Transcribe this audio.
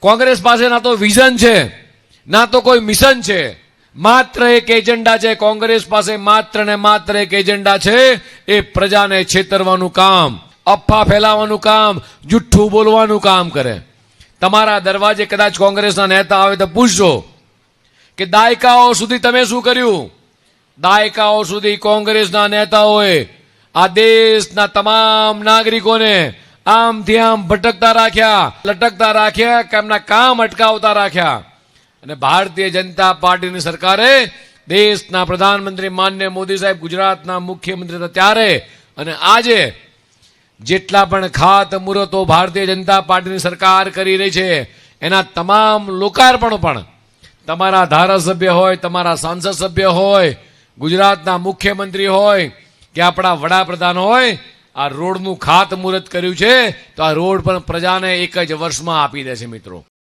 કોંગ્રેસ પાસે ના તો વિઝન છે, ના તો કોઈ મિશન છે, માત્ર એક એજન્ડા છે. કોંગ્રેસ પાસે માત્ર ને માત્ર એક એજન્ડા છે, એ પ્રજાને છેતરવાનું કામ, અફવા ફેલાવવાનું કામ, જુઠ્ઠું બોલવાનું કામ કરે. તમારા દરવાજે કદાચ કોંગ્રેસના નેતા આવે તો પૂછજો કે દાયકાઓ સુધી તમે શું કર્યું. દાયકાઓ સુધી કોંગ્રેસના નેતાઓએ આ દેશના તમામ નાગરિકોને આમથી આમ ભટકતા રાખ્યા, લટકતા રાખ્યા, કે એમના કામ અટકાવતા રાખ્યા. અને ભારતીય જનતા પાર્ટીની સરકારે, દેશના પ્રધાનમંત્રી માનનીય મોદી સાહેબ ગુજરાતના મુખ્યમંત્રી હતા ત્યારે અને આજે જેટલા પણ ખાતમુહૂર્તો ભારતીય જનતા પાર્ટીની સરકાર કરી રહી છે, એના તમામ લોકાર્પણો પણ તમારા ધારાસભ્ય હોય, તમારા સાંસદ સભ્ય હોય, ગુજરાતના મુખ્યમંત્રી હોય કે આપણા વડાપ્રધાન હોય, આ રોડનું ખાતમુહૂર્ત કર્યું છે. તો આ રોડ પણ પ્રજાને એક જ વર્ષમાં આપી દેશે મિત્રો.